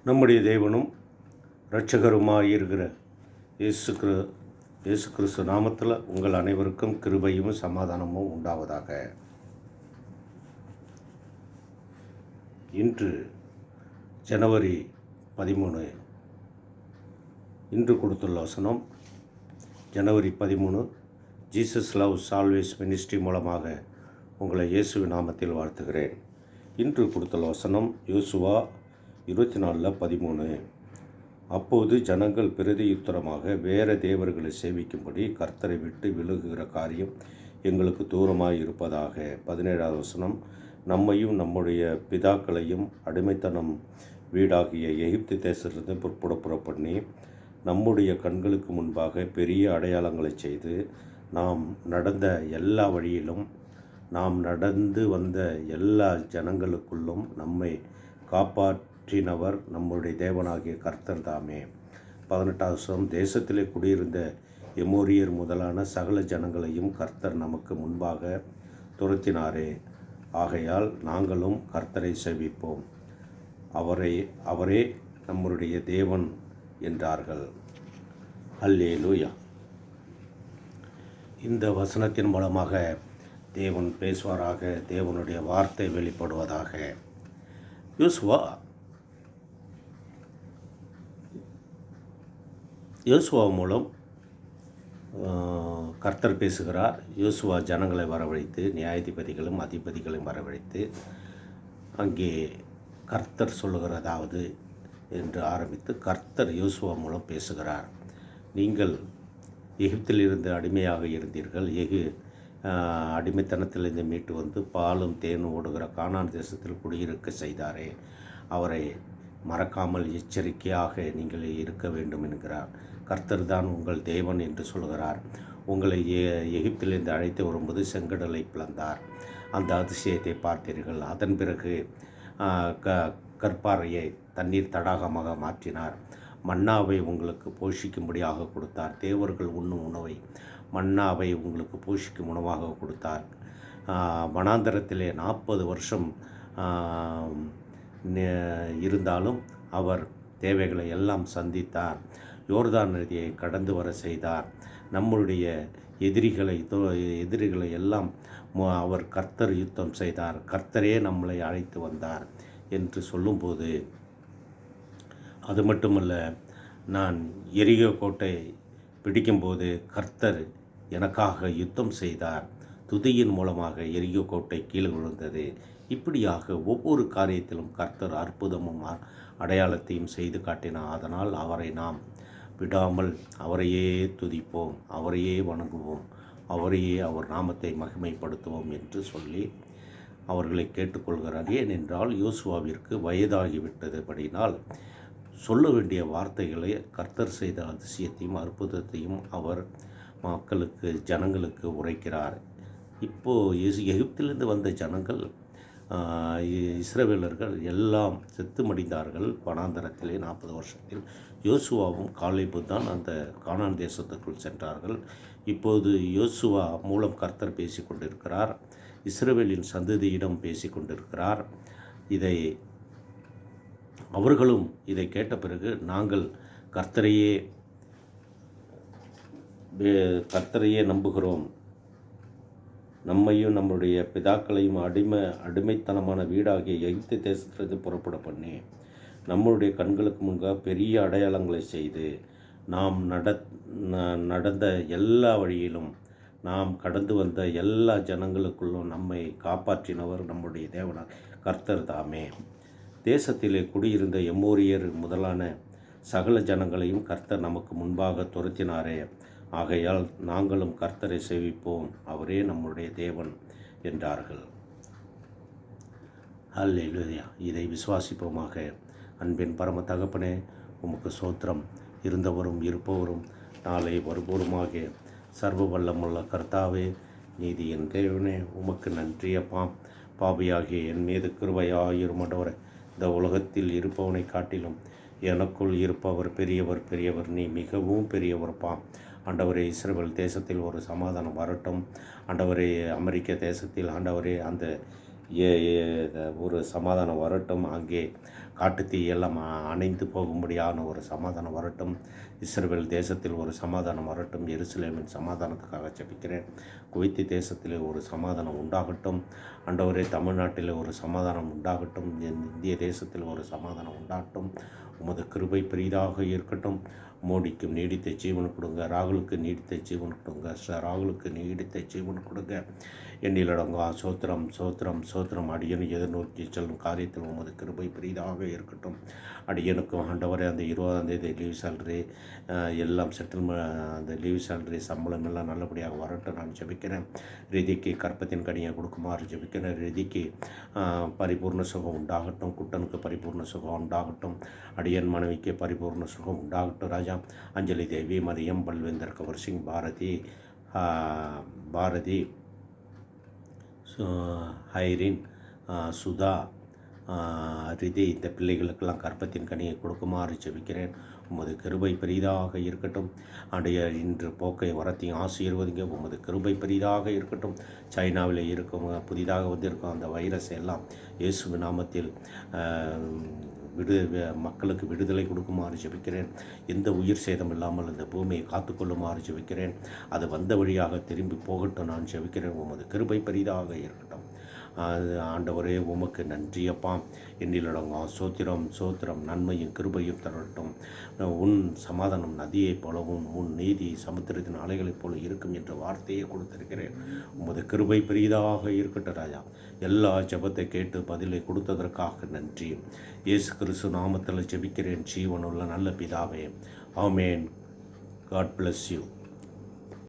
நம்முடைய தேவனும் இரட்சகருமாயிருக்கிற இயேசு கிறிஸ்து நாமத்தில் உங்கள் அனைவருக்கும் கிருபையும் சமாதானமும் உண்டாவதாக. இன்று ஜனவரி 13. இன்று கொடுத்துள்ள வசனம் ஜனவரி 13. ஜீசஸ் லவ்ஸ் ஆல்வேஸ் மினிஸ்ட்ரி மூலமாக உங்களை இயேசுவின் நாமத்தில் வாழ்த்துகிறேன். இன்று கொடுத்துள்ள வசனம் யோசுவா 24:13. அப்போது ஜனங்கள் பிரதியுத்தரமாக, வேற தேவர்களை சேவிக்கும்படி கர்த்தரை விட்டு விலகுகிற காரியம் எங்களுக்கு தூரமாய் இருப்பதாக. 17வது வசனம், நம்மையும் நம்முடைய பிதாக்களையும் அடிமைத்தனம் வீடாகிய எகிப்து தேசத்திலிருந்து புறப்பண்ணி நம்முடைய கண்களுக்கு முன்பாக பெரிய அடையாளங்களை செய்து நாம் நடந்த எல்லா வழியிலும் நாம் நடந்து வந்த எல்லா ஜனங்களுக்குள்ளும் நம்மை காப்பாற்றினவர் நம்முடைய தேவனாகிய கர்த்தர் தாமே. 18வது வசனம், தேசத்திலே குடியிருந்த எமோரியர் முதலான சகல ஜனங்களையும் கர்த்தர் நமக்கு முன்பாக துரத்தினாரே. ஆகையால் நாங்களும் கர்த்தரை சேவிப்போம், அவரே நம்முடைய தேவன் என்றார்கள். அல்லேலூயா. இந்த வசனத்தின் மூலமாக தேவன் பேசுவாராக, தேவனுடைய வார்த்தை வெளிப்படுவதாக. யோசுவா மூலம் கர்த்தர் பேசுகிறார். யோசுவா ஜனங்களை வரவழைத்து, நியாயாதிபதிகளும் அதிபதிகளையும் வரவழைத்து அங்கே கர்த்தர் சொல்லுகிறதாவது என்று ஆரம்பித்து கர்த்தர் யோசுவா மூலம் பேசுகிறார். நீங்கள் எகிப்தில் இருந்து அடிமையாக இருந்தீர்கள், அடிமைத்தனத்திலிருந்து மீட்டு வந்து பாலும் தேனும் ஓடுகிற கானான் தேசத்தில் குடியிருக்க செய்தாரே, அவரை மறக்காமல் எச்சரிக்கையாக நீங்கள் இருக்க வேண்டும் என்கிறார். கர்த்தர் தான் உங்கள் தேவன் என்று சொல்கிறார். உங்களை எகிப்திலிருந்து அழைத்து வரும்போது செங்கடலை பிளந்தார், அந்த அதிசயத்தை பார்த்தீர்கள். அதன் பிறகு கற்பாறையை தண்ணீர் தடாகமாக மாற்றினார். மன்னாவை உங்களுக்கு போஷிக்கும்படியாக கொடுத்தார். தேவர்கள் உண்ணும் உணவை, மன்னாவை உங்களுக்கு போஷிக்கும் உணவாக கொடுத்தார். வனாந்தரத்திலே 40 வருஷம் இருந்தாலும் அவர் தேவைகளை எல்லாம் சந்தித்தார். யோர்தான் நதியை கடந்து வர செய்தார். நம்முடைய எதிரிகளை எல்லாம் அவர் கர்த்தர் யுத்தம் செய்தார். கர்த்தரே நம்மளை அழைத்து வந்தார் என்று சொல்லும்போது, அது மட்டுமல்ல, நான் எரிகோ கோட்டை பிடிக்கும்போது கர்த்தர் எனக்காக யுத்தம் செய்தார். துதியின் மூலமாக எரிகோ கோட்டை கீழே விழுந்தது. இப்படியாக ஒவ்வொரு காரியத்திலும் கர்த்தர் அற்புதமும் அடையாளத்தையும் செய்து காட்டினார். அதனால் அவரை நாம் விடாமல் அவரையே துதிப்போம், அவரையே வணங்குவோம், அவரையே அவர் நாமத்தை மகிமைப்படுத்துவோம் என்று சொல்லி அவர்களை கேட்டுக்கொள்கிறார். ஏனென்றால் யோசுவாவிற்கு வயதாகிவிட்டதுபடினால் சொல்ல வேண்டிய வார்த்தைகளை, கர்த்தர் செய்த அதிசயத்தையும் அற்புதத்தையும் அவர் மக்களுக்கு, ஜனங்களுக்கு உரைக்கிறார். இப்போது எகிப்திலிருந்து வந்த ஜனங்கள், இஸ்ரவேலர்கள் எல்லாம் செத்து மடிந்தார்கள் வனாந்தரத்திலே 40 வருஷத்தில். யோசுவாவும் காலேபும் தான் அந்த கானான் தேசத்துக்குள் சென்றார்கள். இப்போது யோசுவா மூலம் கர்த்தர் பேசி கொண்டிருக்கிறார், இஸ்ரவேலின் சந்ததியிடம் பேசி கொண்டிருக்கிறார். அவர்களும் இதை கேட்ட பிறகு, நாங்கள் கர்த்தரையே நம்புகிறோம், நம்மையும் நம்முடைய பிதாக்களையும் அடிமைத்தனமான வீடாகிய எகிப்து தேசத்திலிருந்து புறப்பட பண்ணி நம்முடைய கண்களுக்கு முன்பாக பெரிய அடையாளங்களை செய்து நாம் நடந்த எல்லா வழியிலும் நாம் கடந்து வந்த எல்லா ஜனங்களுக்குள்ளும் நம்மை காப்பாற்றினவர் நம்முடைய தேவனாக கர்த்தர் தாமே. தேசத்திலே குடியிருந்த எமோரியர் முதலான சகல ஜனங்களையும் கர்த்தர் நமக்கு முன்பாக துரத்தினாரே. ஆகையால் நாங்களும் கர்த்தரை சேவிப்போம், அவரே நம்முடைய தேவன் என்றார்கள். அல்லேலூயா. இதை விசுவாசிப்போமாக. அன்பின் பரம தகப்பனே, உமக்கு சோத்திரம். இருந்தவரும் இருப்பவரும் நாளை வருபவருமாகிய சர்வ வல்லமுள்ள கர்த்தாவே, நீதியின் தேவனே, உமக்கு நன்றியப்பா. பாவியாகிய என் மீது கிருபையாயிரும் ஆண்டவரே. இந்த உலகத்தில் இருப்பவனை காட்டிலும் எனக்குள் இருப்பவர் பெரியவர், நீ மிகவும் பெரியவர்ப்பா. ஆண்டவரே, இஸ்ரவேல் தேசத்தில் ஒரு சமாதானம் வரட்டும். ஆண்டவரே, அமெரிக்க தேசத்தில் ஆண்டவரே அந்த ஒரு சமாதானம் வரட்டும். அங்கே காட்டுத்தீ எல்லாம் அணைந்து போகும்படியான ஒரு சமாதானம் வரட்டும். இஸ்ரவேல் தேசத்தில் ஒரு சமாதானம் வரட்டும். எருசலேமின் சமாதானத்துக்காக ஜெபிக்கிறேன். குவைத் தேசத்திலே ஒரு சமாதானம் உண்டாகட்டும். ஆண்டவரே, தமிழ்நாட்டில் ஒரு சமாதானம் உண்டாகட்டும். இந்திய தேசத்தில் ஒரு சமாதானம் உண்டாகட்டும். உமது கிருபை பெரிதாக இருக்கட்டும். மோடிக்கும் நீடித்த ஜீவன் கொடுங்க. ராகுலுக்கு நீடித்த ஜீவன் கொடுங்க. ராகுலுக்கு நீடித்த ஜீவன் கொடுங்க. எண்ணிலடங்கா சோத்திரம் சோத்திரம் சோத்திரம். அடியனை எதிர்நோக்கி செல்லும் காரியத்தில் உமது கிருபை பெரிதாக இருக்கட்டும். அடியனுக்கும் ஆண்டவரே, அந்த 20ஆம் தேதி லீவ் சேலரி எல்லாம் அந்த லீவ் சேலரி சம்பளம் எல்லாம் நல்லபடியாக வரட்டும் நான் ஜெபிக்கிறேன். ரிதிக்கு கற்பத்தின் கனியை கொடுக்குமாறு ஜெபிக்கிறேன். ரிதிக்கு பரிபூர்ண சுகம் உண்டாகட்டும். குட்டனுக்கு பரிபூர்ண சுகம் உண்டாகட்டும். அடியன் மனைவிக்கு பரிபூர்ண சுகம் உண்டாகட்டும் ராஜா. அஞ்சலி தேவி, மரியம், பல்வேந்தர், கவர் சிங், பாரதி, ஹைரின், சுதா, ரிதி, இந்த பிள்ளைகளுக்கெல்லாம் கற்பத்தின் கனியை கொடுக்குமாறு ஜெபிக்கிறேன். உமது கிருபை பெரிதாக இருக்கட்டும். அடைய இன்று போக்கை வரத்தையும் ஆசீர்வதிங்க. உமது கிருபை பெரிதாக இருக்கட்டும். சைனாவில் இருக்கும் புதிதாக வந்திருக்கும் அந்த வைரஸ் எல்லாம் இயேசு நாமத்தில் மக்களுக்கு விடுதலை கொடுக்குமாறு ஜெபிக்கிறேன். எந்த உயிர் சேதம் இல்லாமல் இந்த பூமியை காத்துக்கொள்ளுமாறு ஜெபிக்கிறேன். அது வந்த வழியாக திரும்பி போகட்டும் நான் ஜெபிக்கிறேன். உமது கிருபை பெரிதாக இருக்கட்டும். ஆண்டவரே, உமக்கு நன்றி அப்பா. எண்ணிலடங்கா சோத்திரம் சோத்திரம். நன்மையும் கிருபையும் தரட்டும். உன் சமாதானம் நதியைப் போலவும் உன் நீதி சமுத்திரத்தின் அலைகளைப் போல இருக்கும் என்ற வார்த்தையை கொடுத்திருக்கிறேன். உமது கிருபை பெரிதாக இருக்கட்டும் ராஜா. எல்லா ஜெபத்தை கேட்டு பதிலை கொடுத்ததற்காக நன்றி. இயேசு கிறிஸ்து நாமத்தில் ஜெபிக்கிறேன் ஜீவனுள்ள நல்ல பிதாவே. ஆமேன். God bless you.